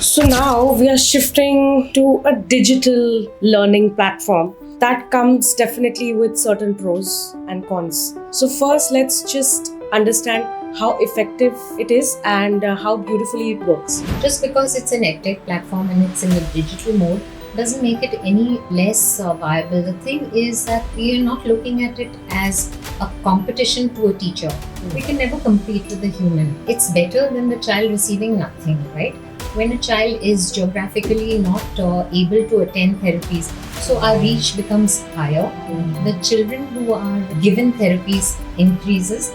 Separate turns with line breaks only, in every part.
So now we are shifting to a digital learning platform that comes definitely with certain pros and cons. So, first, let's just understand how effective it is and how beautifully it works.
Just because it's an edtech platform and it's in the digital mode doesn't make it any less viable. The thing is that we are not looking at it as a competition to a teacher. We can never compete with the human. It's better than the child receiving nothing, right? When a child is geographically not able to attend therapies, so our reach becomes higher. The children who are given therapies increases.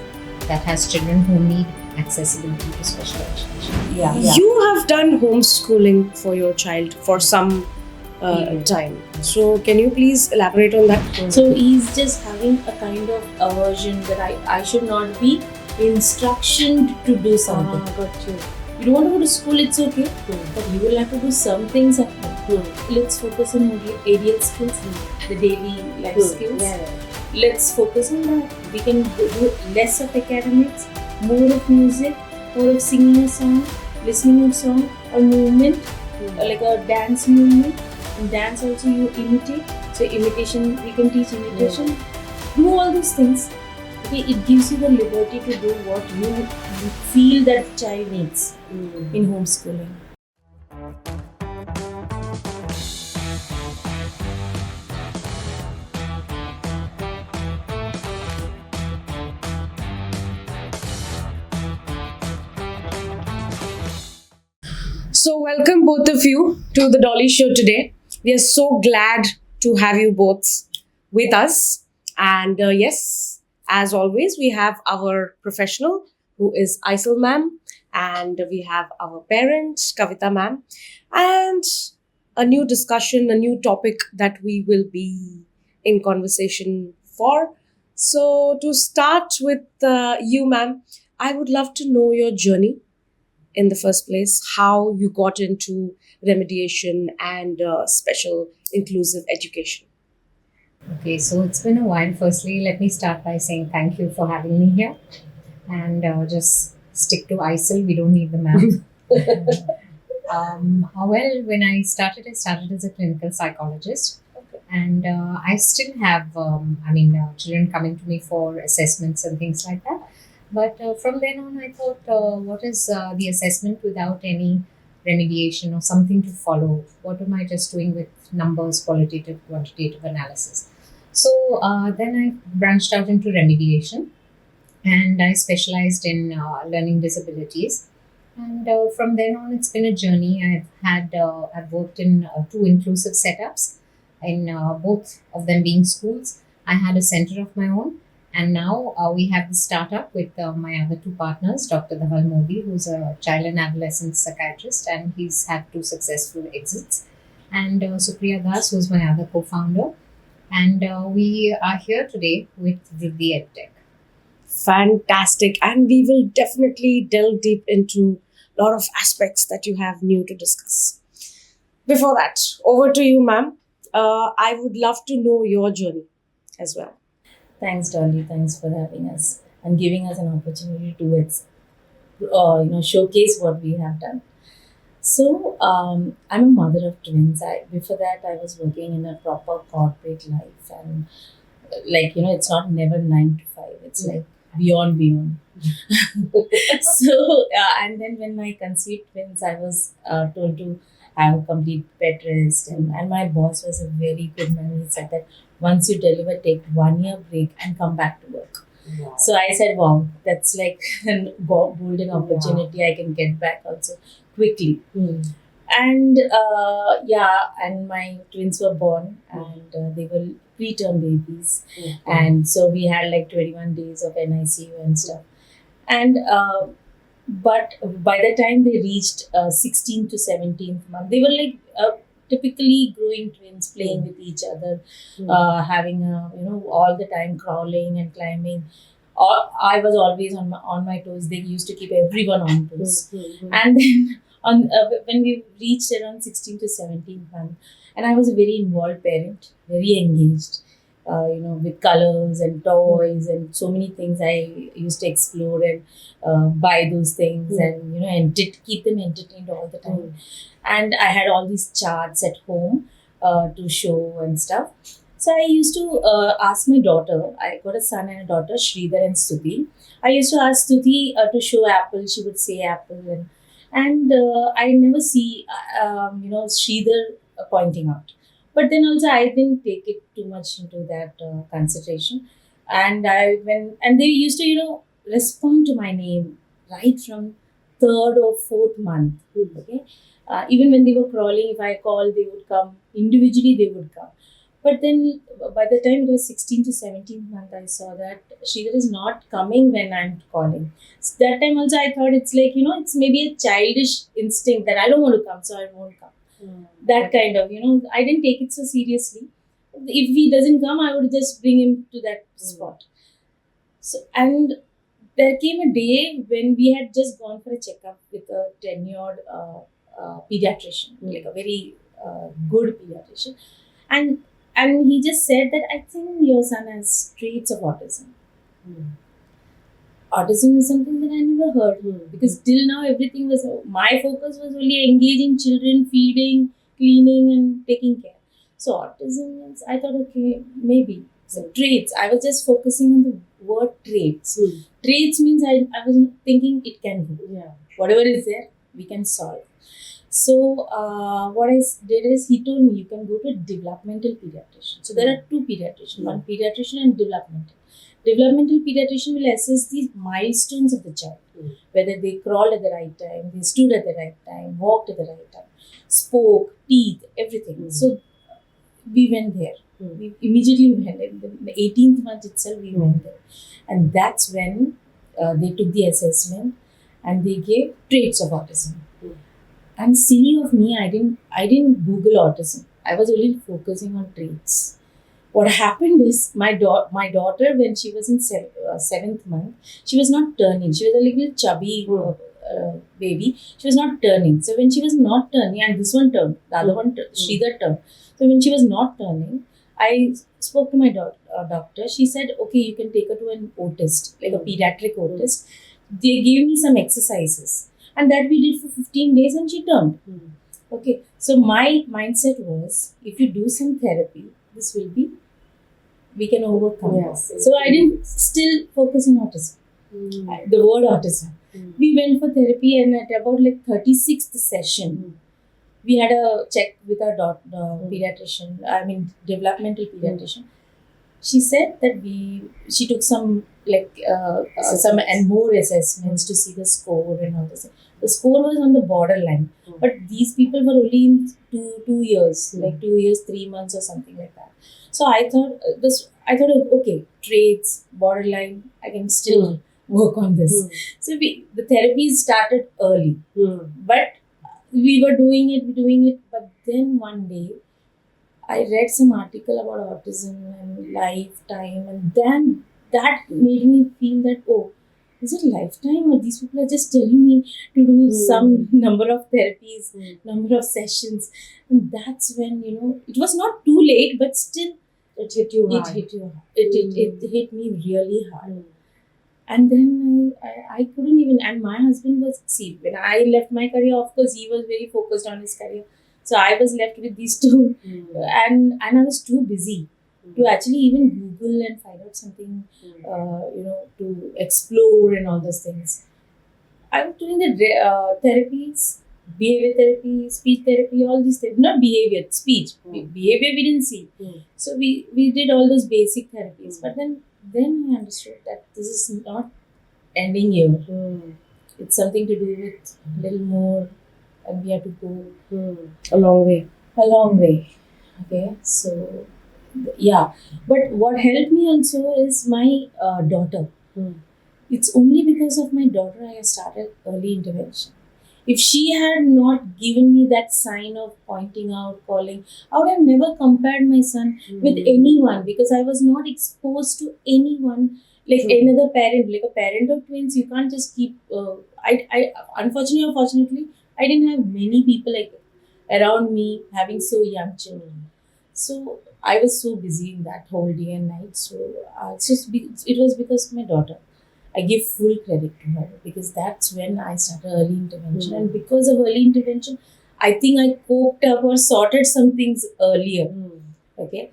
That has children who need accessibility to special education.
You have done homeschooling for your child for some time. So, can you please elaborate on that?
So he's just having a kind of aversion that I should not be instructioned to do something.
Got you.
You don't want to go to school, it's okay, but you will have to do some things at home. Let's focus on only aerial skills, the daily life skills. Let's focus on that. We can do less of academics, more of music, more of singing a song, listening a song, or movement, or like a dance movement. In dance also you imitate. So imitation, we can teach imitation. Do all these things. Okay, it gives you the liberty to do what you feel that the child needs in homeschooling.
So, welcome both of you to the Dolly Show today. We are so glad to have you both with us. And yes, as always, we have our professional who is Aisel ma'am, and we have our parent, Kavita ma'am, and a new discussion, a new topic that we will be in conversation for. So, to start with you, ma'am, I would love to know your journey in the first place, how you got into remediation and special inclusive education.
Okay, so it's been a while. Firstly, let me start by saying thank you for having me here. And just stick to ISIL, we don't need the map. Well, when I started as a clinical psychologist. And I still have, children coming to me for assessments and things like that. But from then on, I thought, what is the assessment without any remediation or something to follow? What am I just doing with numbers, qualitative, quantitative analysis? So then I branched out into remediation and I specialized in learning disabilities. And from then on, it's been a journey. I've worked in two inclusive setups, in both of them being schools. I had a center of my own, and now we have the startup with my other two partners, Dr. Dhawal Modi, who's a child and adolescent psychiatrist, and he's had two successful exits, and Supriya Das, who's my other co-founder, and we are here today with Vriddhi EdTech.
Fantastic. And we will definitely delve deep into a lot of aspects that you have new to discuss. Before that, over to you, ma'am. I would love to know your journey as well.
Thanks, Dolly. Thanks for having us and giving us an opportunity to showcase what we have done. So I'm a mother of twins. Before that, I was working in a proper corporate life, and it's not never 9 to 5. It's like beyond. So and then when I conceived twins, I was told to have a complete bed rest, and my boss was a very good man. He said that once you deliver, take 1 year break and come back to work.
Wow.
So I said, wow, that's like a golden opportunity. I can get back also quickly. And and my twins were born, and they were preterm babies. And so we had like 21 days of NICU and stuff. And but by the time they reached 16th to 17th month, they were like typically growing twins, playing with each other, having all the time crawling and climbing. I was always on my toes. They used to keep everyone on toes. And then when we reached around 16th to 17th month, and I was a very involved parent, very engaged. with colors and toys and so many things. I used to explore and buy those things and and keep them entertained all the time. And I had all these charts at home to show and stuff. So I used to ask my daughter. I got a son and a daughter, Sridhar and Stuti. I used to ask Stuti to show apple. She would say apple, and I never see Sridhar pointing out. But then also I didn't take it too much into that consideration, and they used to respond to my name right from third or fourth month. Okay, even when they were crawling, if I called, they would come individually. They would come. But then by the time it was 16th to 17th month, I saw that Sridhar is not coming when I'm calling. So that time also I thought it's like, it's maybe a childish instinct that I don't want to come, so I won't come. That kind of, I didn't take it so seriously. If he doesn't come, I would just bring him to that spot. So, and there came a day when we had just gone for a checkup with a tenured pediatrician, like a very good pediatrician. And he just said that I think your son has traits of autism. Autism is something that I never heard because till now everything was my focus was only engaging children, feeding, cleaning, and taking care. So autism is, I thought, okay, maybe. So traits. I was just focusing on the word traits. Traits means I was thinking it can do.
Yeah.
Whatever is there, we can solve. So what I did is he told me you can go to a developmental pediatrician. So there are two pediatricians, one pediatrician and developmental. Developmental pediatrician will assess these milestones of the child, whether they crawled at the right time, they stood at the right time, walked at the right time, spoke, teeth, everything. So we went there. We immediately went. In the 18th month itself, we went there. And that's when they took the assessment and they gave traits of autism. And silly of me, I didn't Google autism. I was only focusing on traits. What happened is my daughter, when she was in seventh month, she was not turning. She was a little chubby baby. She was not turning. So when she was not turning, and this one turned, the other one, Sridhar turned. So when she was not turning, I spoke to my doctor. She said, okay, you can take her to an autist, like a pediatric autist. They gave me some exercises. And that we did for 15 days and she turned. Okay. So my mindset was, if you do some therapy, we can overcome this. So I didn't still focus on autism. The word autism. We went for therapy and at about like 36th session, we had a check with our pediatrician, developmental pediatrician. She said that she took some some and more assessments to see the score and all this. The score was on the borderline, but these people were only in 2 years, like 2 years, 3 months or something like that. So I thought okay, traits, borderline, I can still work on this. So the therapy started early, but we were doing it. But then one day, I read some article about autism and lifetime, and then that made me feel that, oh, is it lifetime or these people are just telling me to do some number of therapies, number of sessions? And that's when, it was not too late, but still
It hit you hard.
It hit me really hard. And then I couldn't even, and my husband was, see, when I left my career, of course, he was very focused on his career. So I was left with these two, and I was too busy to actually even Google and find out something, to explore and all those things. I was doing the therapies, behavior therapy, speech therapy, all these things. Not behavior, speech. Behavior we didn't see. So we did all those basic therapies. But then I understood that this is not ending here. It's something to do with a little more, and we have to go
A long way.
a long way. Okay, so yeah. But what helped me also is my daughter. It's only because of my daughter I started early intervention. If she had not given me that sign of pointing out, calling, I would have never compared my son with anyone because I was not exposed to anyone like another parent, like a parent of twins. You can't just keep. I unfortunately or fortunately, I didn't have many people like around me having so young children. So I was so busy in that whole day and night. So it was because of my daughter. I give full credit to her because that's when I started early intervention. And because of early intervention, I think I coped up or sorted some things earlier. Okay.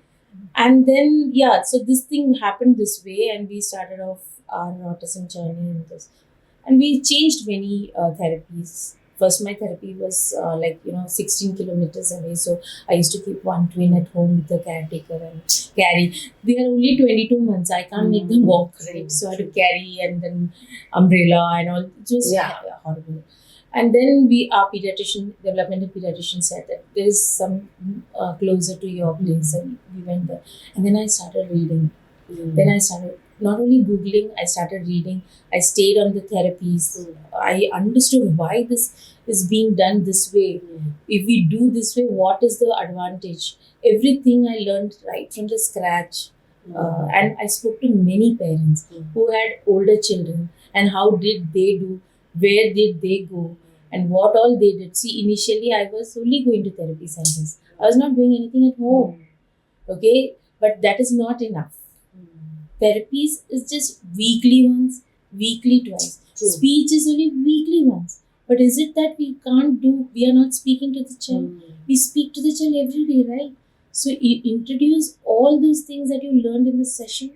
And then, yeah, so this thing happened this way, and we started off our autism journey in this. And we changed many therapies. First, my therapy was 16 kilometers away. So I used to keep one twin at home with the caretaker and carry. They are only 22 months. I can't make them walk, right? So I had to carry and then umbrella and all. It was horrible. And then our developmental pediatrician said that there is some closer to your place, and we went there. And then I started reading. Then I started not only Googling, I started reading. I stayed on the therapies. I understood why this is being done this way. If we do this way, what is the advantage? Everything I learned right from the scratch. And I spoke to many parents who had older children and how did they do, where did they go, and what all they did. See, initially I was only going to therapy centers. I was not doing anything at home. Okay, but that is not enough. Therapies is just weekly once, weekly twice.
True.
Speech is only weekly once. But is it that we can't do, we are not speaking to the child? We speak to the child every day, right? So you introduce all those things that you learned in the session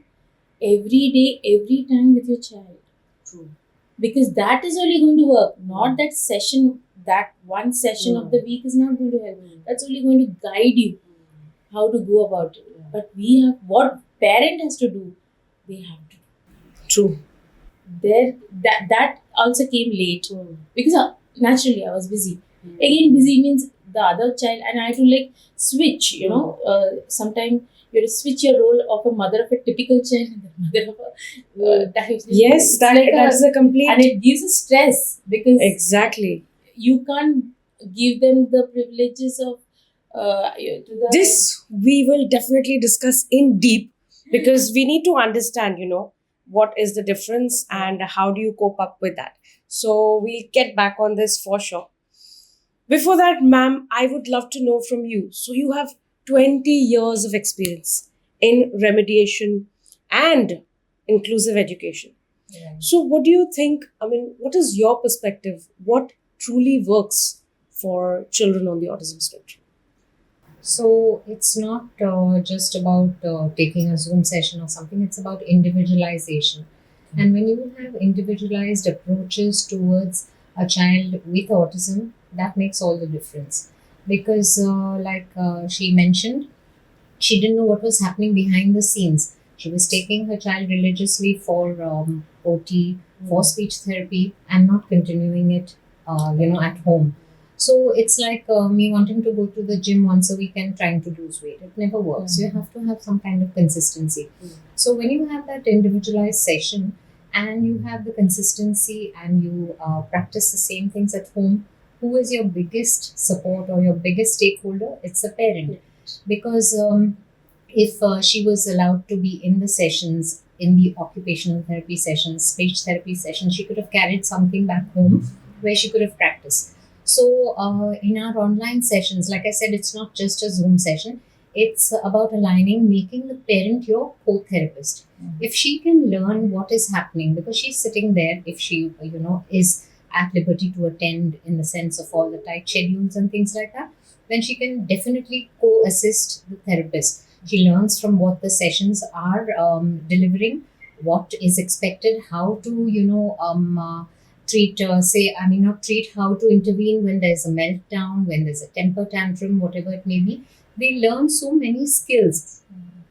every day, every time with your child.
True.
Because that is only going to work. Not that session, that one session of the week is not going to help. That's only going to guide you how to go about it. But we have, what parent has to do, they have to do.
True.
That also came late because naturally I was busy. Again, busy means the other child, and I had to switch. Sometimes you have to switch your role of a mother of a typical child and the mother of a diabetic.
Yes, that's a complete.
And it gives a stress because
Exactly.
you can't give them the privileges of
This we will definitely discuss in deep because we need to understand, what is the difference and how do you cope up with that. So we'll get back on this for sure. Before that, ma'am, I would love to know from you. So you have 20 years of experience in remediation and inclusive education. So what do you think? What is your perspective? What truly works for children on the autism spectrum?
So it's not just about taking a Zoom session or something, it's about individualization. And when you have individualized approaches towards a child with autism, that makes all the difference. Because, she mentioned, she didn't know what was happening behind the scenes. She was taking her child religiously for OT, for speech therapy, and not continuing it, at home. So it's like me wanting to go to the gym once a week and trying to lose weight. It never works. You have to have some kind of consistency. So when you have that individualized session and you have the consistency and you practice the same things at home, who is your biggest support or your biggest stakeholder? It's the parent. Because if she was allowed to be in the sessions, in the occupational therapy sessions, speech therapy sessions, she could have carried something back home where she could have practiced. So in our online sessions, like I said, it's not just a Zoom session. It's about aligning, making the parent your co-therapist. If she can learn what is happening, because she's sitting there, if she, is at liberty to attend in the sense of all the tight schedules and things like that, then she can definitely co-assist the therapist. She learns from what the sessions are delivering, what is expected, how to, how to intervene when there's a meltdown, when there's a temper tantrum, whatever it may be. They learn so many skills.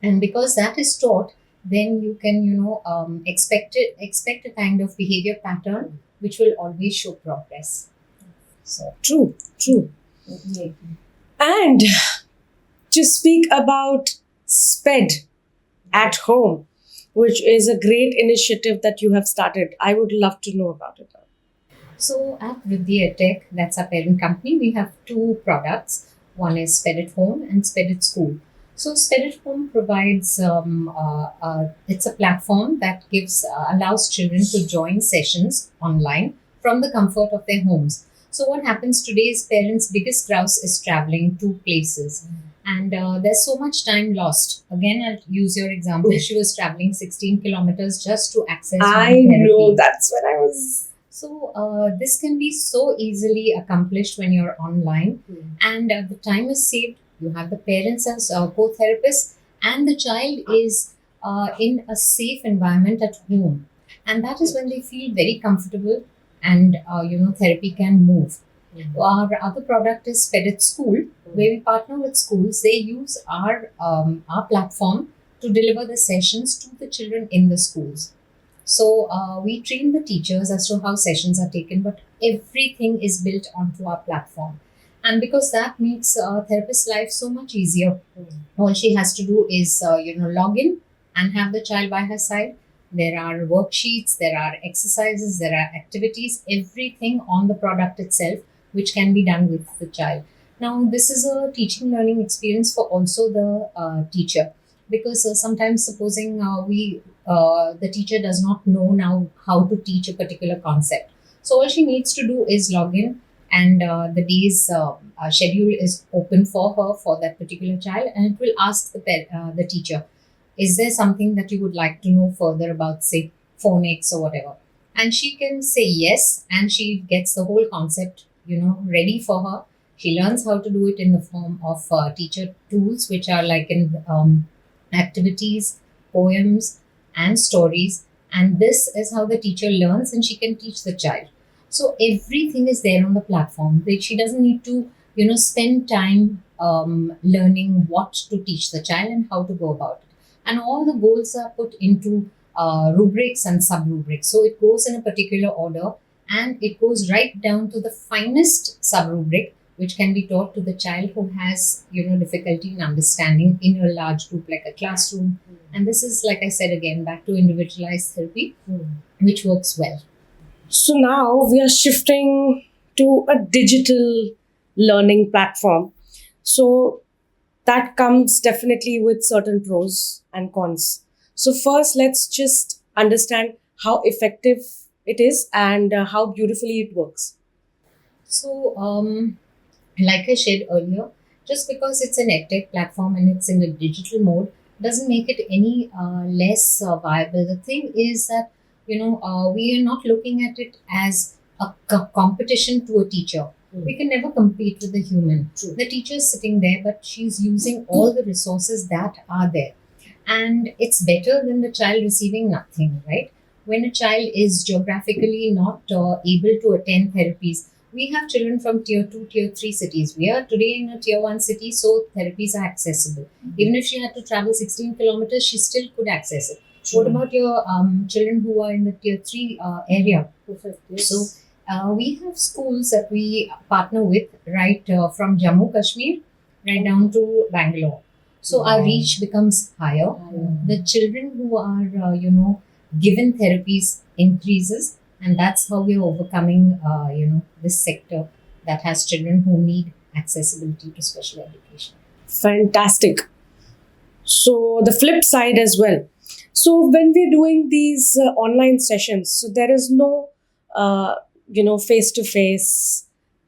And because that is taught, then you can, expect a kind of behavior pattern which will always show progress. So
True. And to speak about SPED at home, which is a great initiative that you have started, I would love to know about it.
So at Vidya Tech, that's our parent company, we have two products. One is SPED at Home and SPED at School. So SPED at Home provides, it's a platform that allows children to join sessions online from the comfort of their homes. So what happens today is parents' biggest grouse is traveling to places. And there's so much time lost. Again, I'll use your example. She was traveling 16 kilometers just to access one
I
therapy.
know, that's when I was.
So this can be so easily accomplished when you're online, and the time is saved. You have the parents as co-therapists, and the child is in a safe environment at home, and that is when they feel very comfortable, and therapy can move. Our other product is Spedit School, where we partner with schools. They use our platform to deliver the sessions to the children in the schools. So we train the teachers as to how sessions are taken, but everything is built onto our platform. And because that makes a therapist's life so much easier, all she has to do is log in and have the child by her side. There are worksheets, there are exercises, there are activities, everything on the product itself, which can be done with the child. Now, this is a teaching learning experience for also the teacher, because sometimes supposing the teacher does not know now how to teach a particular concept. So all she needs to do is log in, and the day's schedule is open for her for that particular child, and it will ask the teacher, is there something that you would like to know further about, say, phonics or whatever? And she can say yes, and she gets the whole concept, ready for her. She learns how to do it in the form of teacher tools, which are like in activities, poems, and stories. And this is how the teacher learns, and she can teach the child. So everything is there on the platform. She doesn't need to, spend time learning what to teach the child and how to go about it. And all the goals are put into rubrics and sub-rubrics. So it goes in a particular order, and it goes right down to the finest sub-rubric, which can be taught to the child who has, difficulty in understanding in a large group like a classroom. And this is, like I said, again, back to individualized therapy, which works well.
So now we are shifting to a digital learning platform. So that comes definitely with certain pros and cons. So first, let's just understand how effective it is and how beautifully it works.
So, like I shared earlier, just because it's an edtech platform and it's in a digital mode doesn't make it any less viable. The thing is that, we are not looking at it as a competition to a teacher. We can never compete with the human.
True.
The teacher is sitting there, but she's using all the resources that are there. And it's better than the child receiving nothing, right? When a child is geographically not able to attend therapies, we have children from tier 2, tier 3 cities. We are today in a tier 1 city, so therapies are accessible. Even if she had to travel 16 kilometers, she still could access it. What about your children who are in the tier 3 area?
Perfect.
So we have schools that we partner with right from Jammu, Kashmir, right down to Bangalore. So our reach becomes higher. The children who are, given therapies increases, and that's how we're overcoming, this sector that has children who need accessibility to special education.
Fantastic. So the flip side as well. So when we're doing these online sessions, so there is no, face to face,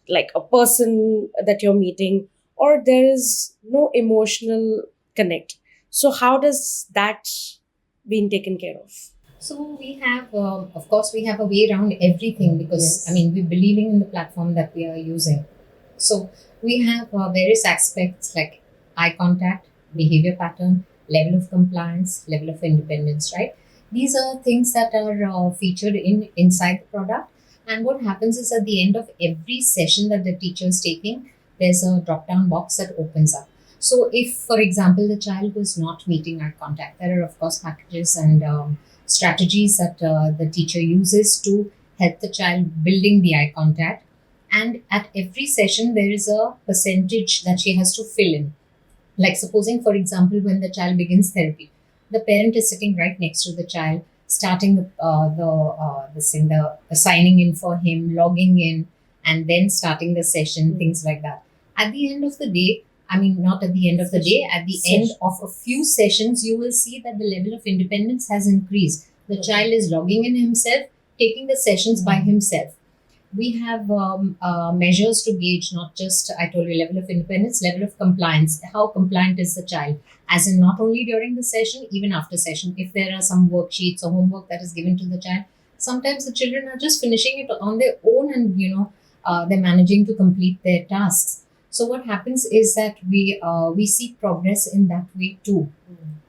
like a person that you're meeting, or there is no emotional connect. So how does that being taken care of?
So we have, of course, we have a way around everything because,
Yes.
we're believing in the platform that we are using. So we have various aspects like eye contact, behavior pattern, level of compliance, level of independence, right? These are things that are featured inside the product. And what happens is at the end of every session that the teacher is taking, there's a drop-down box that opens up. So if, for example, the child was not meeting eye contact, there are, of course, packages and strategies that the teacher uses to help the child building the eye contact. And at every session, there is a percentage that she has to fill in. Like supposing, for example, when the child begins therapy, the parent is sitting right next to the child, starting the signing in for him, logging in, and then starting the session, things like that. At the end of the day, not at the end of the day, at the end of a few sessions, you will see that the level of independence has increased. The child is logging in himself, taking the sessions by himself. we have measures to gauge not just, I told you, level of independence, level of compliance. How compliant is the child? As in, not only during the session, even after session. If there are some worksheets or homework that is given to the child, sometimes the children are just finishing it on their own, and they're managing to complete their tasks. So what happens is that we see progress in that way too.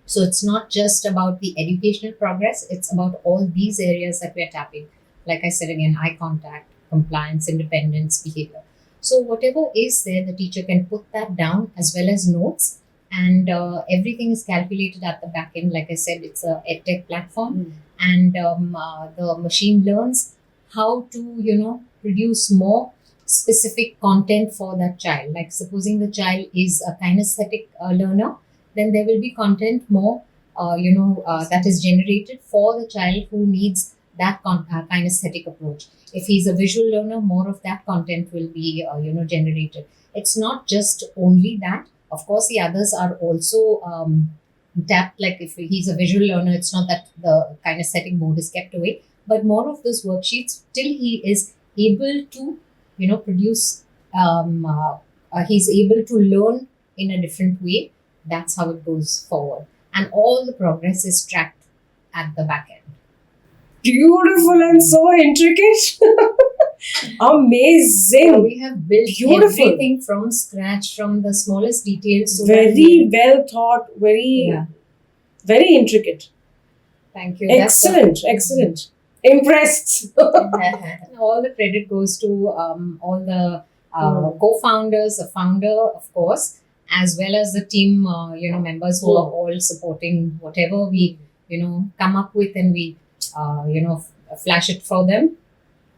So it's not just about the educational progress, it's about all these areas that we're tapping. Like I said again, eye contact, compliance, independence, behavior. So whatever is there, the teacher can put that down as well as notes, and everything is calculated at the back end. Like I said, it's a edtech platform, and the machine learns how to produce more specific content for that child. Like supposing the child is a kinesthetic learner, then there will be content more that is generated for the child who needs that kinesthetic approach. If he's a visual learner, more of that content will be generated. It's not just only that. Of course, the others are also tapped. Like if he's a visual learner, it's not that the kinesthetic board is kept away, but more of those worksheets till he is able to produce. He's able to learn in a different way. That's how it goes forward, and all the progress is tracked at the back end.
Beautiful and so intricate.
So
Amazing.
we have built
Beautiful.
everything from scratch, from the smallest details. So that
Very well thought. Very,
yeah.
very intricate.
Thank you. That's what-
Excellent. Excellent. Impressed.
And all the credit goes to all the co-founders, the founder, of course, as well as the team, members who are all supporting whatever we, come up with, and we, flash it for them.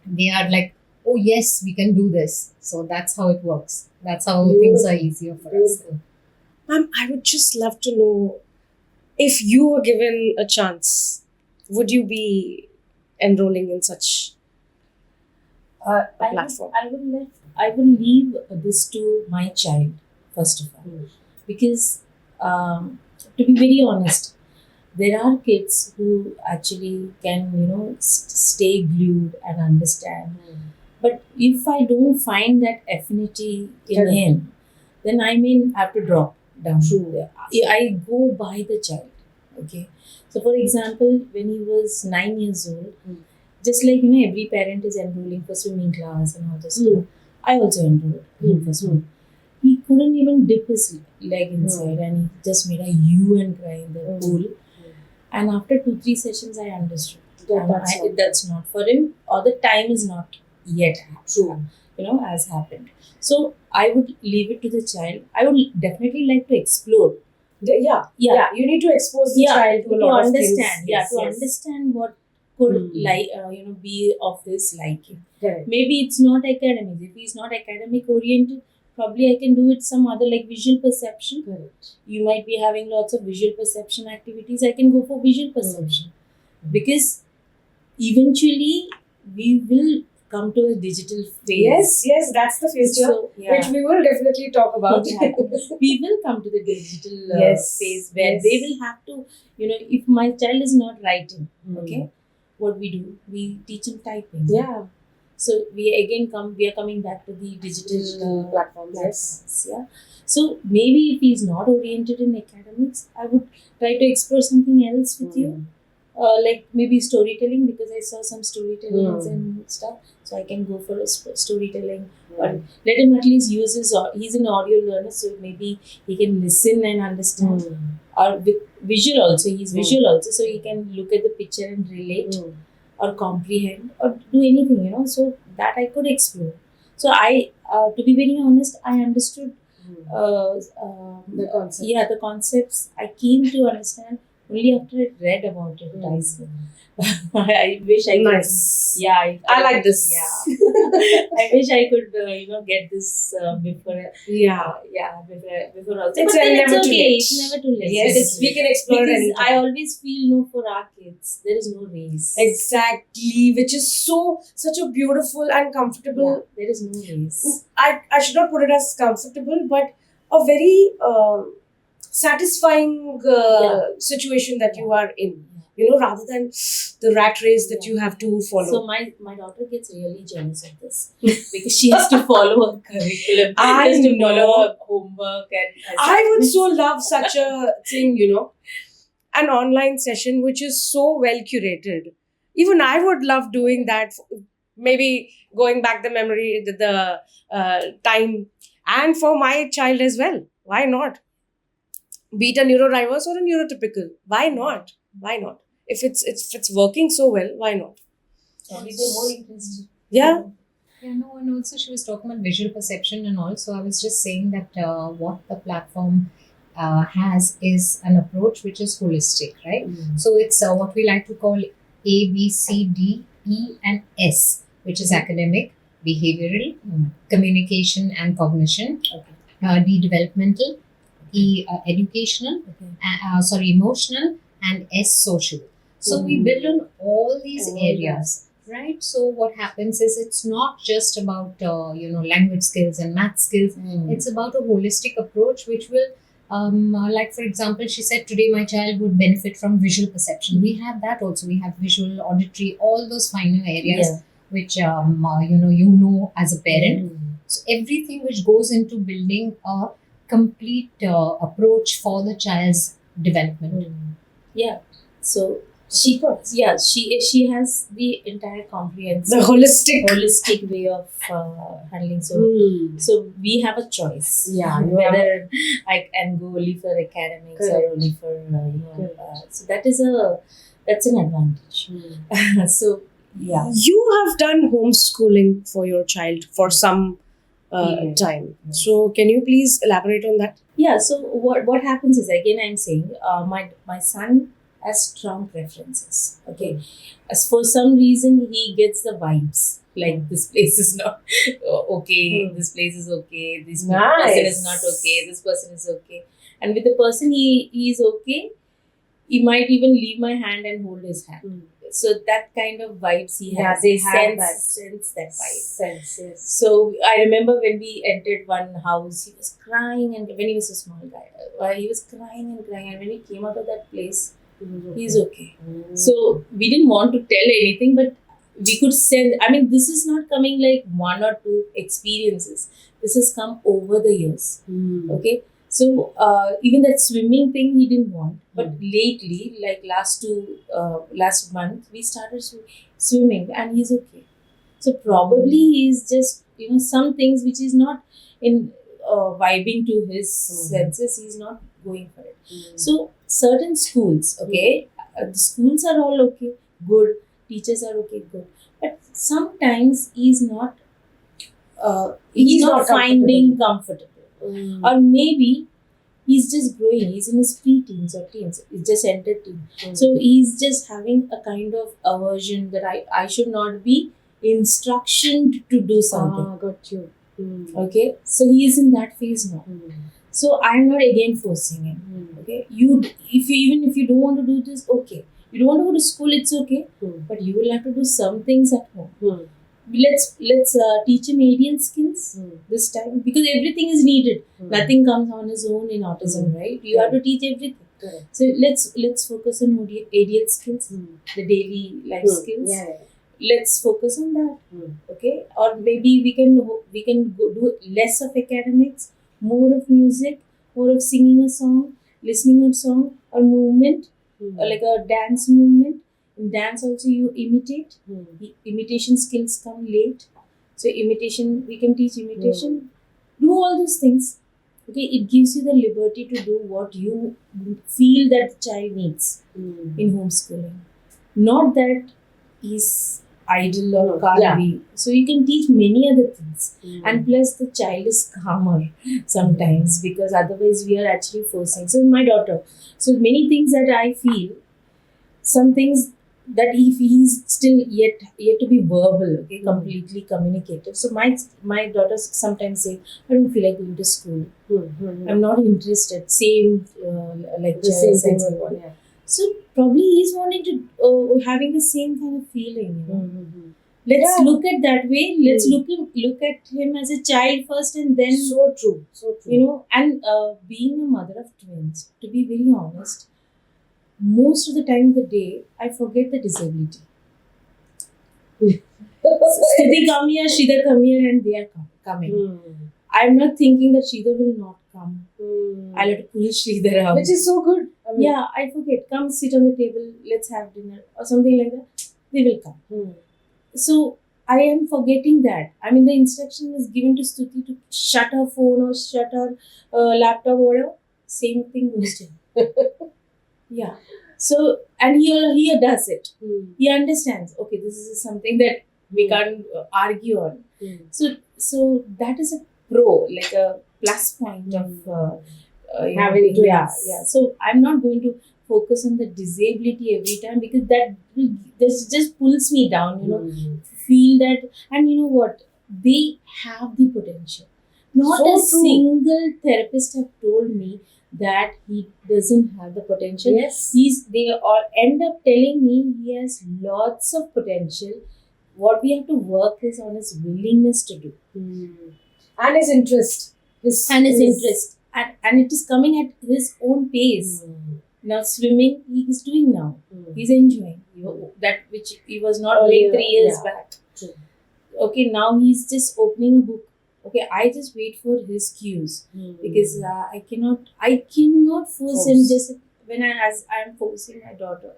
They are like, oh yes, we can do this. So that's how it works. That's how things are easier for us.
Ma'am, I would just love to know, if you were given a chance, would you be enrolling in such a platform?
I will leave this to my child first of all, because to be very honest, there are kids who actually can stay glued and understand. But if I don't find that affinity in
Correct.
him, then I may have to drop down.
True.
I go by the child. Okay. So, for example, when he was 9 years old, just like every parent is enrolling for swimming class and all this stuff, I also enrolled him for swimming. He couldn't even dip his leg inside, and he just made a hue and cry in the pool. And after 2-3 sessions, I understood that's not for him, or the time is not yet has happened. So I would leave it to the child. I would definitely like to explore.
Yeah. You need to expose the child to a lot of
understand.
things.
To understand what could be of his liking.
Correct.
Maybe it's not academic. If he's not academic oriented, probably I can do it some other, like visual perception.
Correct.
You might be having lots of visual perception activities. I can go for visual perception, because eventually we will come to a digital phase.
Yes, that's the future,
So,
which we will definitely talk about.
Yeah. We will come to the digital
Yes,
phase where
yes.
they will have to, if my child is not writing, okay, what we do, we teach him typing.
Yeah.
So we are coming back to the digital
platforms. Yes.
platforms. Yeah. So maybe if he's not oriented in academics, I would try to explore something else with you. Like maybe storytelling, because I saw some storytellings and stuff. So I can go for a storytelling, or let him at least use he's an audio learner, so maybe he can listen and understand. Or with visual also, he's visual also, so he can look at the picture and relate or comprehend or do anything, so that I could explore. So I, to be very honest, I understood
The concept.
yeah, the concepts I came to understand only after I read about it. I wish I could.
Nice.
Yeah,
I like this.
Yeah, I wish I could, get this before.
Yeah.
Before also.
It's
But then
never
it's
too
okay.
late.
It's never too late.
Yes, we can explore it
Because
anytime.
I always feel, no, for our kids, there is no race.
Exactly, which is such a beautiful and comfortable.
Yeah, there is no race.
I should not put it as comfortable, but a very satisfying situation that you are in. rather than the rat race that
Yeah.
you have to follow.
So my daughter gets really jealous of this because she has to follow her curriculum.
I
She has to follow
know.
her homework and
I would so love such a thing, an online session which is so well curated. Even I would love doing that. Maybe going back the memory, time, and for my child as well. Why not? Be it a neurodiverse or a neurotypical. Why not? Why not? If it's working so well, why not?
probably they're more interested.
Yeah.
Yeah, no, and also she was talking about visual perception and all. So I was just saying that what the platform has is an approach which is holistic, right? So it's what we like to call A, B, C, D, E, and S, which is academic, behavioral, communication, and cognition.
Okay.
D, developmental, E, educational,
Okay.
emotional, and S, social. So we build on all these
All
areas, right? So what happens is it's not just about language skills and math skills. It's about a holistic approach which will, like for example, she said today my child would benefit from visual perception. We have that also. We have visual, auditory, all those finer areas
Yeah.
which as a parent. So everything which goes into building a complete approach for the child's development.
Yeah. So she has the entire
The
comprehensive
holistic.
way of handling. So
Hmm.
so we have a choice.
Yeah, you
Whether I can go only for academics or
Correct.
only for
Correct.
so that's an advantage. So yeah.
You have done homeschooling for your child for some
Period.
time.
Yes.
So can you please elaborate on that?
Yeah, so what happens is, again I'm saying, my son has strong preferences. Okay, as for some reason he gets the vibes like this place is not okay, this place is okay, this person is not okay, this person is okay, and with the person he is okay, he might even leave my hand and hold his hand. So that kind of vibes he
Yeah,
has.
they
He
have that.
sense that vibe.
Sense, yes.
So I remember when we entered one house, he was crying, and when he was a small guy, he was crying and crying. And when he came out of that place, he's okay. So we didn't want to tell anything, but we could sense. I mean, this is not coming like one or two experiences. This has come over the years. Okay. So even that swimming thing he didn't want, but lately, like last month, we started swimming, and he's okay. So probably he's just some things which is not in vibing to his senses. He's not going for it. So certain schools, okay, the schools are all okay, good. Teachers are okay, good. But sometimes he's not. He's not finding comfortable. Or maybe he's just growing. He's in his pre-teens or teens. He's just entered teen. So he's just having a kind of aversion that I should not be instructioned to do something.
Got you.
Okay, so he is in that phase now. So I'm not again forcing him. Okay, even if you don't want to do this, okay. You don't want to go to school, it's okay. But you will have to do some things at home. Let's teach him ADL skills this time, because everything is needed. Nothing comes on his own in autism, right? You have to teach everything.
Correct.
So let's focus on ADL skills, the daily life skills. Let's focus on that. Okay, or maybe we can do less of academics, more of music, more of singing a song, listening a song, or movement, or like a dance movement. In dance also you imitate. Imitation skills come late. So imitation, we can teach imitation. Do all those things. Okay, it gives you the liberty to do what you feel that the child needs in homeschooling. Not that he's idle or can't be. So you can teach many other things. And plus the child is calmer sometimes, because otherwise we are actually forcing. So my daughter, so many things that I feel, some things that he's still yet to be verbal, okay, completely communicative. So my daughters sometimes say, I don't feel like going to school. I'm not interested. Same lectures and so on. So probably he's wanting to having the same kind of feeling. Let's look at that way. Let's look at him as a child first, and then
So true.
and being a mother of twins, to be very honest, most of the time of the day, I forget the disability. Sthiti come here, Sridhar come here, and they are coming. I'm not thinking that Sridhar will not come. I'll have to pull Sridhar out.
Which is so good. I mean,
Yeah, I forget. Come sit on the table, let's have dinner, or something like that. They will come. So I am forgetting that. I mean, the instruction is given to Stuti to shut her phone or shut her laptop or whatever. Same thing goes to him. Yeah. So, and he does it. He understands. Okay, this is something that we can't argue on. So that is a pro, like a plus point of
Having twins.
yeah. So I'm not going to focus on the disability every time because this just pulls me down. Feel that, and you know what? They have the potential. Not
So
a
true.
single therapist have told me that he doesn't have the potential.
Yes.
They all end up telling me he has lots of potential. What we have to work is on his willingness to do
And his interest. His
interest, and it is coming at his own pace. Now swimming, he is doing now. He's enjoying that which he was not doing 3 years back.
True.
Okay, now he's just opening a book. Okay, I just wait for his cues because I cannot force him. Just when I'm forcing my daughter,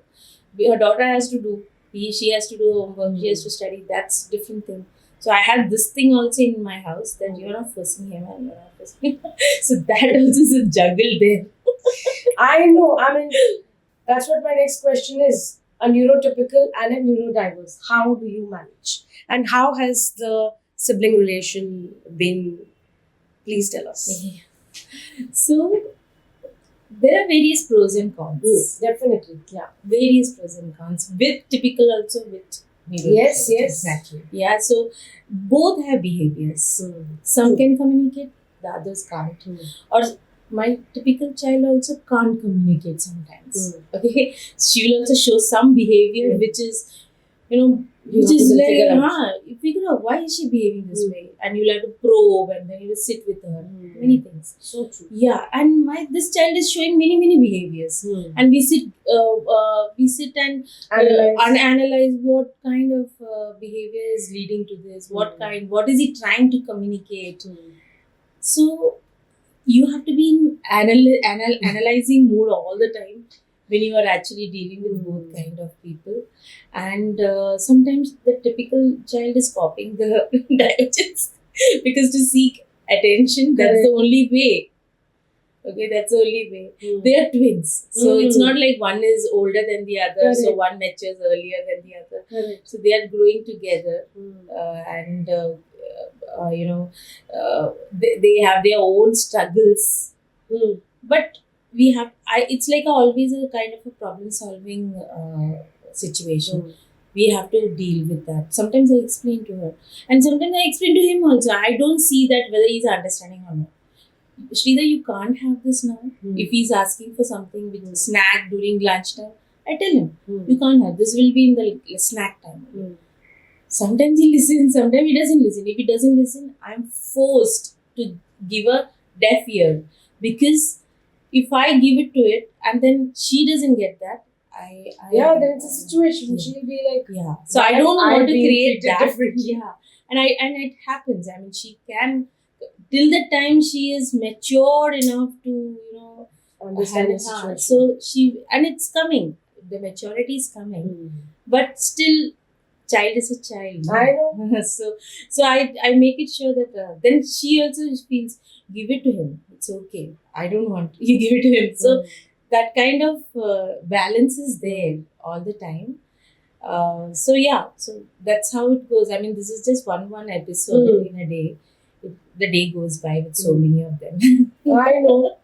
her daughter has to do. She has to do homework. She has to study. That's different thing. So I have this thing also in my house that you're not forcing him and you're not forcing him. So that also is a juggle there.
I know. I mean, that's what my next question is. A neurotypical and a neurodiverse. How do you manage? And how has the sibling relation been? Please tell us.
So there are various pros and cons.
Definitely. Yeah.
Various pros and cons with typical also with neurodiverse.
Yes.
Exactly.
Yeah, so both have behaviors. Some can communicate, the others can't. Or my typical child also can't communicate sometimes. Okay, she will also show some behavior which is, which
have
is
to
like,
figure out.
you figure out why is she behaving this way, and you'll have to probe, and then you will sit with her. Many things.
So true.
Yeah, and this child is showing many behaviors, and we sit and analyze what kind of behavior is leading to this. What is he trying to communicate? So you have to be in analyzing mode all the time when you are actually dealing with both kind of people, and sometimes the typical child is copying the divergence because to seek attention, that's the only way. Okay, that's the only way. They are twins, so it's not like one is older than the other, so one matures earlier than the other.
Correct.
So they are growing together, and they have their own struggles. But it's like always a kind of a problem solving situation. We have to deal with that. Sometimes I explain to her, and sometimes I explain to him also. I don't see that whether he's understanding or not. Sridhar, you can't have this now. If he's asking for something with snack during lunchtime, I tell him, you can't have this. Will be in the snack time. Sometimes he listens, sometimes he doesn't listen. If he doesn't listen, I'm forced to give a deaf ear, because if I give it to it and then she doesn't get that,
then it's a situation. She'll be like,
So I
why
don't
am I
want to
being
create
treated
that.
differently?
And it happens. I mean, she can, till the time she is matured enough to
Understand the
have-
situation.
So and it's coming. The maturity is coming, but still, child is a child.
I know.
So I make it sure that then she also feels, give it to him. It's okay. I don't want you give it to him. So that kind of balance is there all the time. So that's how it goes. I mean, this is just one episode in a day. The day goes by with so many of them.
I know.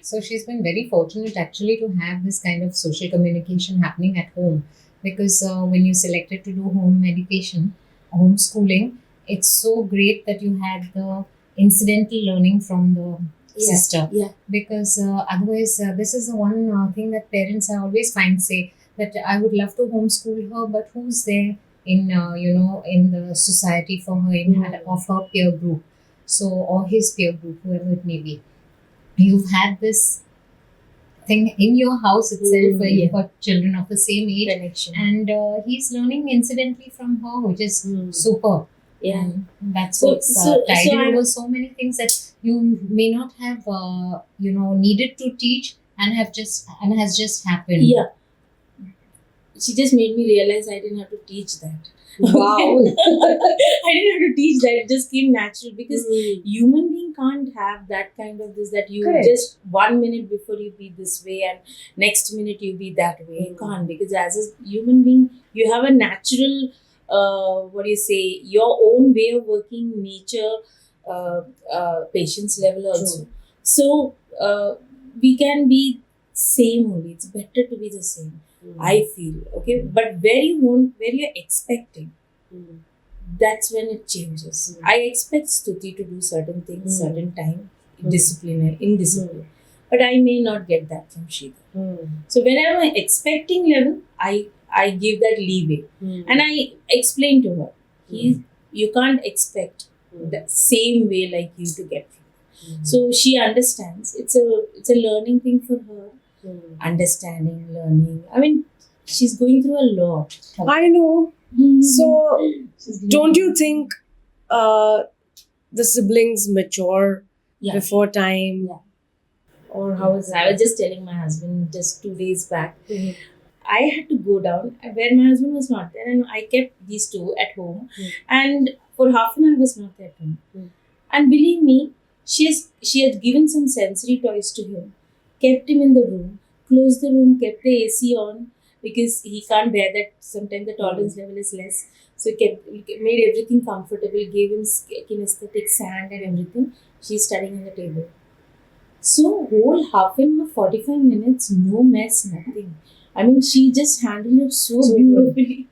So she's been very fortunate actually to have this kind of social communication happening at home, because when you selected to do home education, homeschooling, it's so great that you had the incidental learning from the sister.
Yeah.
Because otherwise, this is the one thing that parents I always find say that I would love to homeschool her, but who's there in in the society for her of her peer group, so or his peer group, whoever it may be. You've had this thing in your house itself, where
yeah.
you've got children of the same age,
Connection.
and he's learning incidentally from her, which is super.
Yeah.
And that's
So-
what's
so-
tided
so I-
over so many things that you may not have, needed to teach, and has just happened.
Yeah. She just made me realize I didn't have to teach that.
Wow.
I didn't have to teach that. It just came natural because human being can't have that kind of this, that you
Correct.
just 1 minute before you be this way and next minute you be that way. You can't, because as a human being you have a natural your own way of working, nature, patience level also. So we can be same only. It's better to be the same, I feel. Okay, but where you're expecting, that's when it changes. I expect Stuti to do certain things, certain time, indiscipline. But I may not get that from Shida. So when I'm expecting level, I give that leeway. And I explain to her, you can't expect the same way like you to get from. So she understands. It's a learning thing for her. Understanding, learning. I mean, she's going through a lot.
I know. So, don't you think the siblings mature
Yeah.
before time?
Yeah.
Or how is it?
I was just telling my husband just 2 days back. I had to go down where my husband was not there, and I kept these two at home. And for half an hour, I was not at home. And believe me, she had given some sensory toys to him, kept him in the room, closed the room, kept the AC on because he can't bear that. Sometimes the tolerance level is less. So made everything comfortable, gave him kinesthetic sand and everything. She's studying on the table. So whole half an hour, 45 minutes, no mess, nothing. I mean, she just handled it so beautifully,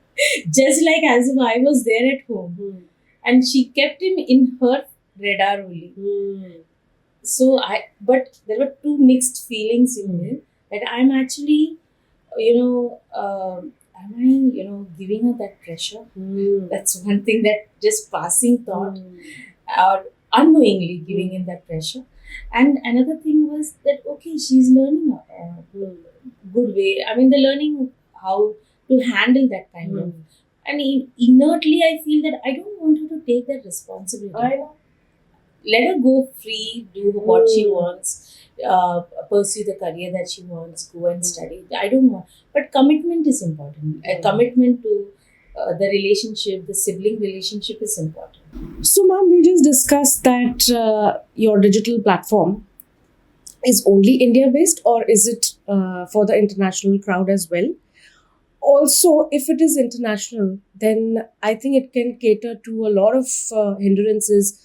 just like as if I was there at home. And she kept him in her radar only. So but there were two mixed feelings in me, that I'm actually, am I, giving her that pressure? That's one thing, that just passing thought, or unknowingly giving him that pressure. And another thing was that, okay, she's learning a good way. I mean, the learning how to handle that kind of. And inertly, I feel that I don't want her to take that responsibility.
I know.
Let her go free, do what she wants, pursue the career that she wants, go and study. I don't want. But commitment is important. A commitment to the relationship, the sibling relationship is important.
So, ma'am, we just discussed that your digital platform is only India based, or is it for the international crowd as well? Also, if it is international, then I think it can cater to a lot of hindrances.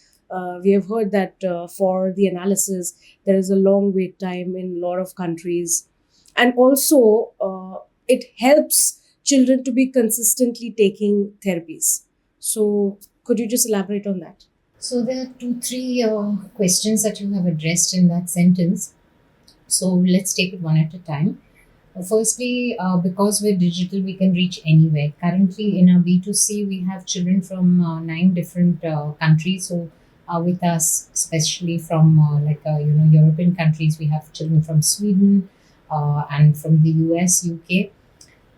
We have heard that for the analysis, there is a long wait time in a lot of countries. And also, it helps children to be consistently taking therapies. So, could you just elaborate on that?
So there are 2, 3 questions that you have addressed in that sentence. So let's take it one at a time. Firstly, because we're digital, we can reach anywhere. Currently, in our B2C, we have children from 9 different countries who are with us, especially from European countries. We have children from Sweden and from the US, UK.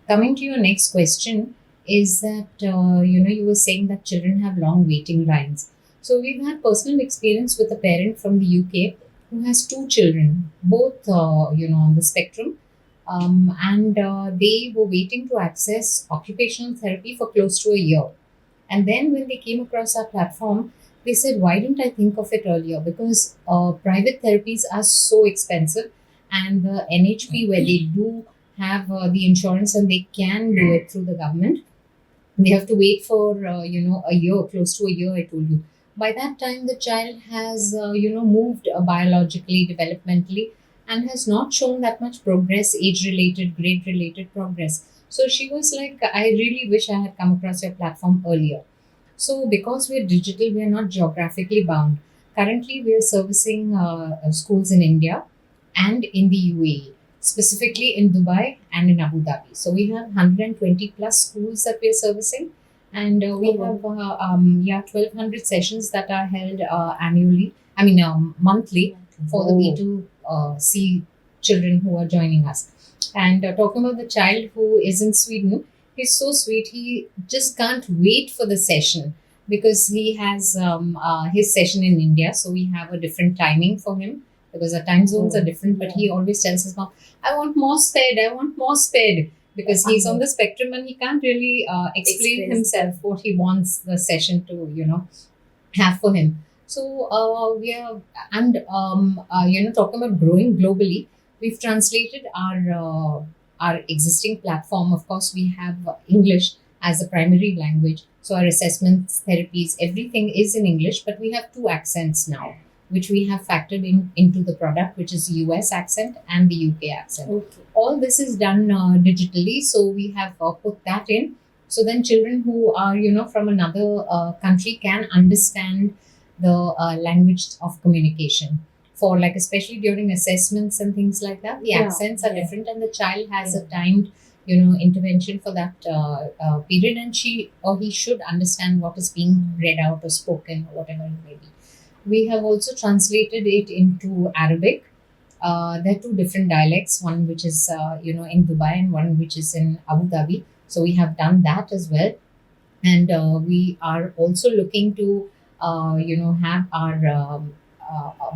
Coming to your next question is that you were saying that children have long waiting lines. So we've had personal experience with a parent from the UK who has 2 children, both on the spectrum. And they were waiting to access occupational therapy for close to a year. And then when they came across our platform, they said, why didn't I think of it earlier? Because private therapies are so expensive, and the NHP, where they do have the insurance and they can do it through the government, they have to wait for a year, close to a year, I told you. By that time, the child has moved biologically, developmentally, and has not shown that much progress, age related, grade related progress. So she was like, I really wish I had come across your platform earlier. So because we're digital, we're not geographically bound. Currently, we are servicing schools in India and in the UAE, specifically in Dubai and in Abu Dhabi. So we have 120 plus schools that we're servicing, and we have 1,200 sessions that are held monthly for the B2C children who are joining us. And talking about the child who is in Sweden, he's so sweet. He just can't wait for the session because he has his session in India. So we have a different timing for him because our time zones are different. But he always tells his mom, I want more sped, I want more sped. Because he's on the spectrum and he can't really explain himself what he wants the session to, have for him. So we are, and talking about growing globally, we've translated our existing platform. Of course, we have English as a primary language. So our assessments, therapies, everything is in English, but we have two accents now, which we have factored into the product, which is US accent and the UK accent.
Okay.
All this is done digitally, so we have put that in. So then children who are, from another country can understand the language of communication. For like, especially during assessments and things like that, the accents are different, and the child has a timed, intervention for that period, and she or he should understand what is being read out or spoken or whatever it may be. We have also translated it into Arabic. There are two different dialects, one which is, in Dubai and one which is in Abu Dhabi. So we have done that as well. And we are also looking to, have our,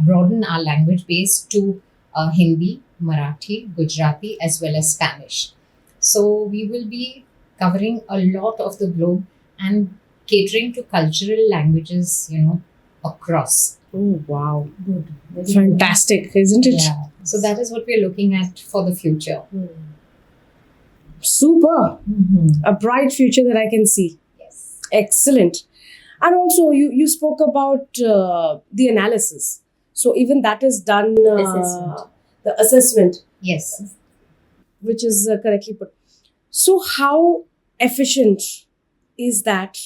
broaden our language base to Hindi, Marathi, Gujarati, as well as Spanish. So we will be covering a lot of the globe and catering to cultural languages, across.
Oh, wow.
Good. Very
Fantastic, isn't it?
Yeah. So that is what we're looking at for the future.
good.
Super.
Mm-hmm.
A bright future that I can see.
Yes.
Excellent. And also, you spoke about the analysis. So even that is done,
Assessment.
the assessment,
Yes.
which is correctly put. So how efficient is that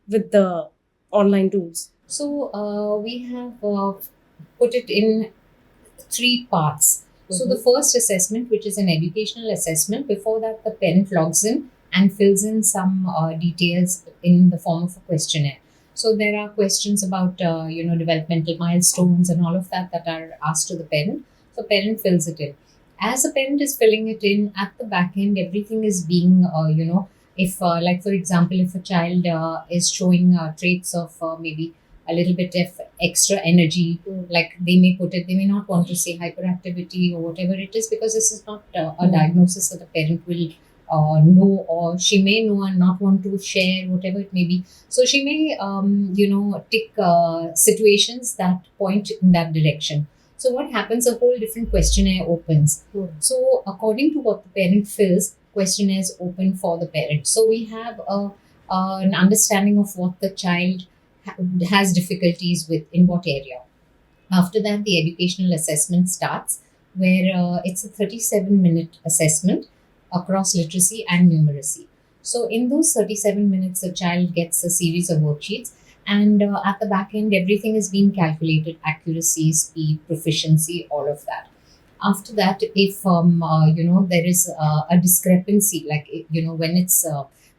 with the online tools?
So we have put it in three parts. So the first assessment, which is an educational assessment, before that the parent logs in and fills in some details in the form of a questionnaire. So there are questions about developmental milestones and all of that are asked to the parent. So parent fills it in. As a parent is filling it in, at the back end, everything is being if like for example, if a child is showing traits of maybe a little bit of extra energy, like they may put it, they may not want to say hyperactivity or whatever it is, because this is not a diagnosis that the parent will know, or she may know and not want to share, whatever it may be. So she may tick situations that point in that direction. So what happens, a whole different questionnaire opens. So according to what the parent fills, questionnaires open for the parent. So we have an understanding of what the child has difficulties with, in what area. After that, the educational assessment starts, where it's a 37-minute assessment across literacy and numeracy. So in those 37 minutes, the child gets a series of worksheets, and at the back end, everything is being calculated: accuracy, speed, proficiency, all of that. After that, if there is a discrepancy, like when it's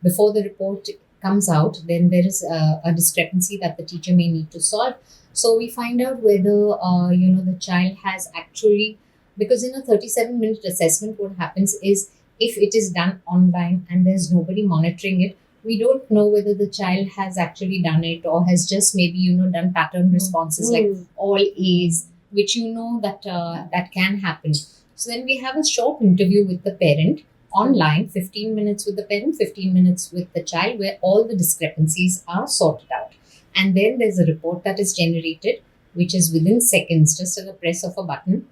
before the report comes out, then there is a discrepancy that the teacher may need to solve. So we find out whether the child has actually, because in a 37-minute assessment, what happens is, if it is done online and there's nobody monitoring it, we don't know whether the child has actually done it or has just maybe done pattern responses like all A's, which that can happen. So then we have a short interview with the parent online, 15 minutes with the parent, 15 minutes with the child, where all the discrepancies are sorted out. And then there's a report that is generated, which is within seconds, just at the press of a button,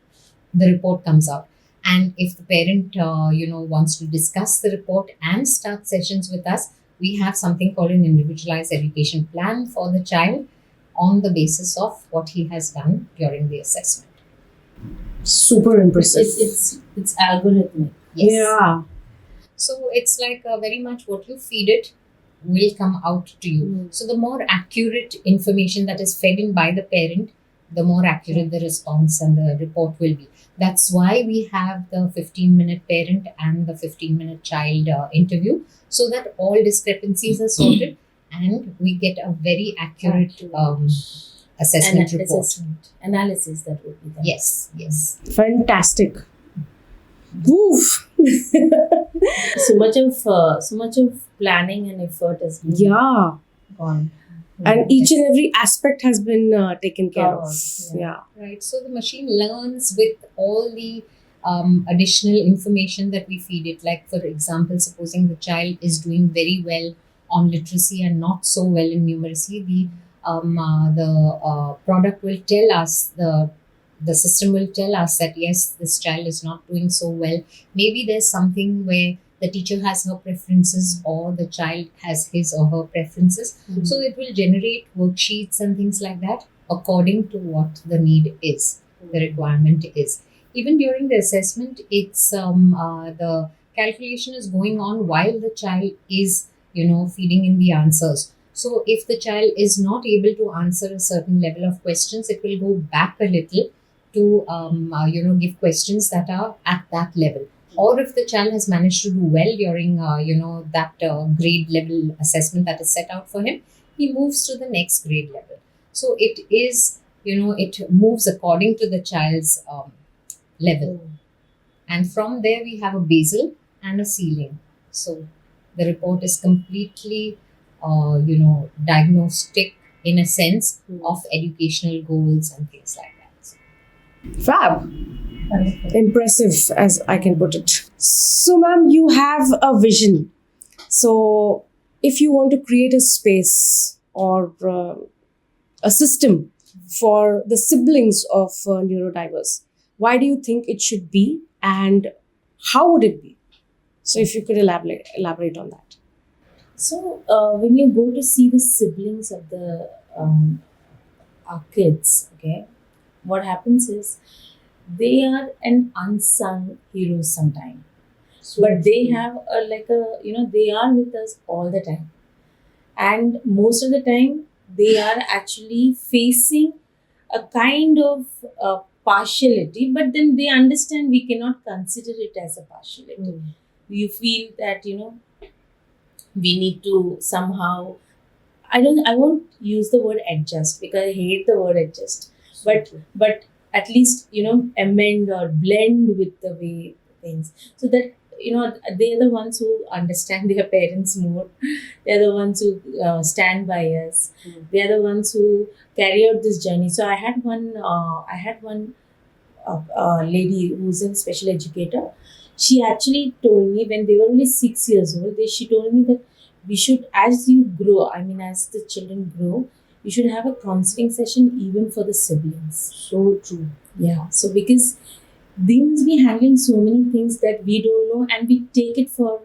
the report comes out. And if the parent, wants to discuss the report and start sessions with us, we have something called an individualized education plan for the child on the basis of what he has done during the assessment.
Super impressive.
It's algorithmic.
Yes.
Yeah.
So it's like very much what you feed it will come out to you. So the more accurate information that is fed in by the parent, the more accurate the response and the report will be. That's why we have the 15-minute parent and the 15-minute child interview, so that all discrepancies are sorted and we get a very accurate assessment report.
Analysis that would be done.
Yes.
Fantastic. Woof.
So much of planning and effort has been
Yeah.
gone.
And each and every aspect has been taken care of.
Covered, yeah.
Yeah.
Right. So the machine learns with all the additional information that we feed it. Like, for example, supposing the child is doing very well on literacy and not so well in numeracy, the product will tell us, the system will tell us that yes, this child is not doing so well. Maybe there's something where the teacher has her preferences or the child has his or her preferences. So it will generate worksheets and things like that according to what the need is, the requirement is. Even during the assessment, it's the calculation is going on while the child is, feeding in the answers. So if the child is not able to answer a certain level of questions, it will go back a little to give questions that are at that level. Or if the child has managed to do well during that grade level assessment that is set out for him, he moves to the next grade level. So it is, it moves according to the child's level. And from there, we have a basal and a ceiling. So the report is completely, diagnostic in a sense of educational goals and things like that.
Fab.
Wonderful.
Impressive, as I can put it. So, ma'am, you have a vision. So, if you want to create a space or a system for the siblings of neurodiverse, why do you think it should be, and how would it be? So, if you could elaborate on that.
So when you go to see the siblings of the our kids, okay, what happens is they are an unsung heroes sometimes, but they have they are with us all the time, and most of the time they are actually facing a kind of partiality, but then they understand we cannot consider it as a partiality. You feel that we need to somehow, I won't use the word adjust because I hate the word adjust, but at least amend or blend with the way things, so that they're the ones who understand their parents more. They're the ones who stand by us. They're the ones who carry out this journey. So I had one lady who's a special educator. She actually told me when they were only 6 years old, she told me that we should, as you grow, I mean, as the children grow, you should have a counseling session even for the siblings.
So true.
Yeah. So because they must be handling so many things that we don't know, and we take it for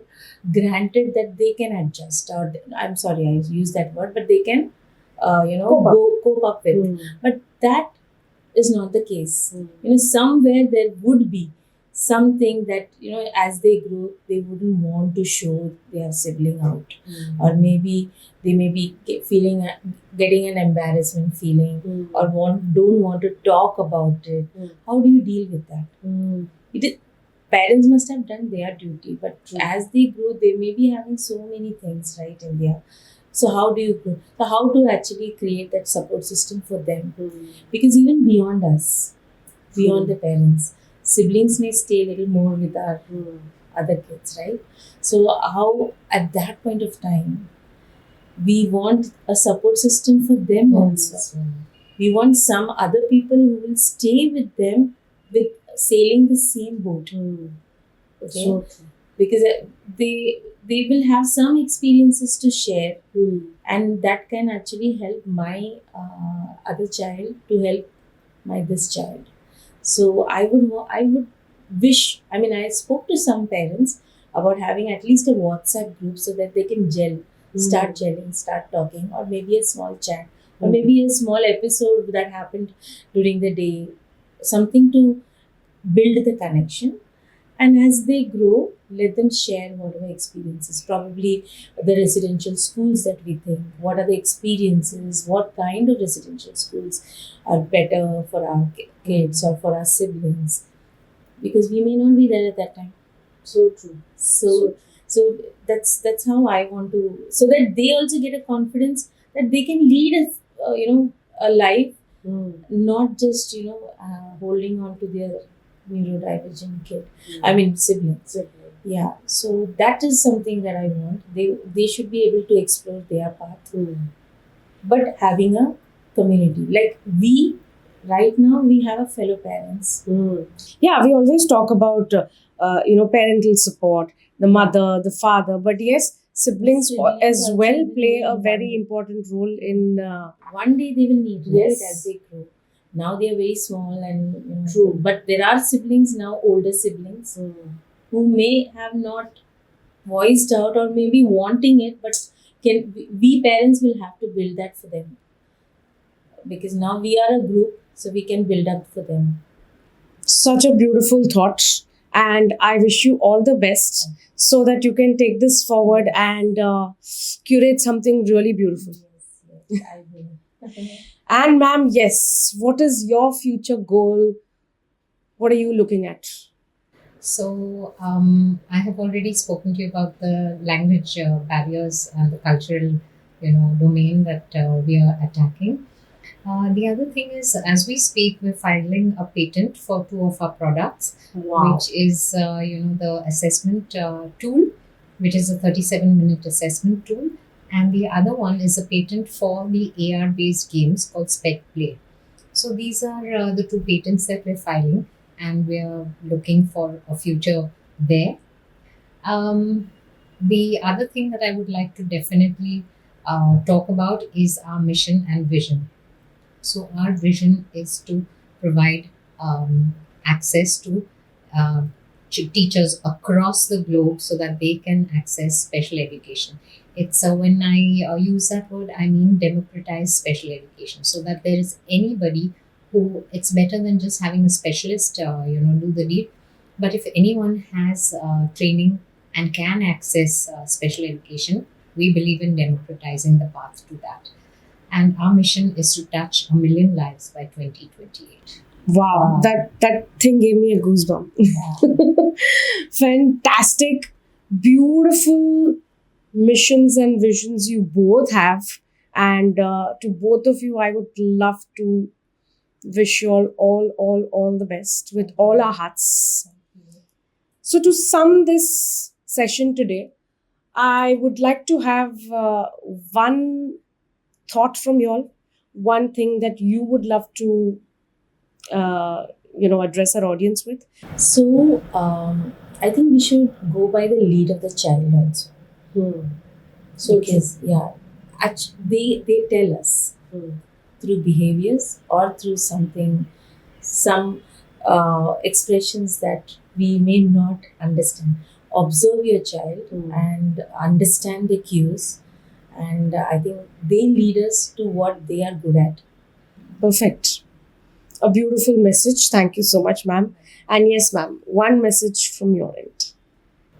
granted that they can adjust, or I'm sorry, I use that word, but they can, cope up with. But that is not the case. Somewhere there would be something that as they grow they wouldn't want to show their sibling out, or maybe they may be getting an embarrassment feeling, or don't want to talk about it. How do you deal with that? It is, parents must have done their duty, but as they grow they may be having so many things right in there. So how do you grow? So how to actually create that support system for them? Because even beyond us, beyond the parents, siblings may stay a little more with our other kids, right? So how at that point of time we want a support system for them also. We want some other people who will stay with them with sailing the same boat. Okay,
So true.
because they will have some experiences to share, and that can actually help my other child to help my this child. So I would wish, I mean, I spoke to some parents about having at least a WhatsApp group so that they can start gelling, start talking, or maybe a small chat, or maybe a small episode that happened during the day, something to build the connection. And as they grow, let them share whatever experiences. Probably the residential schools that we think. What are the experiences? What kind of residential schools are better for our kids or for our siblings? Because we may not be there at that time.
So true.
So that's how I want to. So that they also get a confidence that they can lead a life, not just holding on to their neurodivergent kid. I mean siblings. Yeah. So that is something that I want. They should be able to explore their path, but having a community like we right now we have a fellow parents.
Yeah, we always talk about parental support, the mother, the father, but yes, siblings
Siblings
as
also
well
will
play a
need
very
one.
important role in.
One day they will need
Yes.
right as they grow. Now they are very small and
True.
but there are siblings now, older siblings who may have not voiced out or maybe wanting it, but we parents will have to build that for them because now we are a group, so we can build up for them.
Such a beautiful thought, and I wish you all the best so that you can take this forward and curate something really beautiful.
Yes, I will.
And ma'am, yes, what is your future goal? What are you looking at?
So I have already spoken to you about the language barriers and the cultural, domain that we are attacking. The other thing is, as we speak, we're filing a patent for two of our products, which is, the assessment tool, which is a 37-minute assessment tool. And the other one is a patent for the AR-based games called Spec Play. So these are the two patents that we're filing, and we're looking for a future there. The other thing that I would like to definitely talk about is our mission and vision. So our vision is to provide access to uh, teachers across the globe so that they can access special education. It's when I use that word, I mean democratize special education, so that there is anybody who it's better than just having a specialist, do the deed. But if anyone has training and can access special education, we believe in democratizing the path to that. And our mission is to touch 1 million lives by 2028.
Wow, that thing gave me a goosebump. Fantastic, beautiful missions and visions you both have, and to both of you, I would love to wish you all the best with all our hearts. So to sum this session today, I would like to have one thought from you all, one thing that you would love to address our audience with.
So I think we should go by the lead of the child also.
So
Because they tell us through behaviors or through some expressions that we may not understand. Observe your child and understand the cues, and I think they lead us to what they are good at.
perfect. A beautiful message. Thank you so much, ma'am. And yes, ma'am, one message from your end.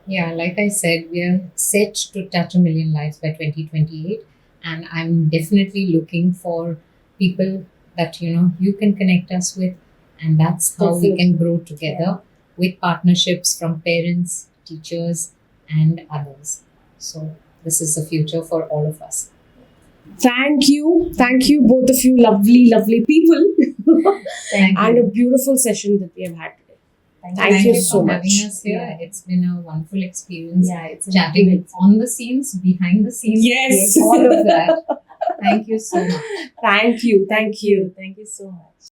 Yeah, like I said, we are set to touch 1 million lives by 2028. And I'm definitely looking for people that, you can connect us with. And that's how we can grow together with partnerships from parents, teachers, and others. So this is the future for all of us.
Thank you, both of you, lovely people,
Thank
and
you.
a beautiful session that we have had today. Thank
you
you so
for
much.
having us here.
Yeah.
It's been a wonderful experience.
Yeah, it's a
Chatting
good-
on the scenes, behind the scenes,
Yes.
all of that. Thank you so much.
Thank you.
Thank you so much.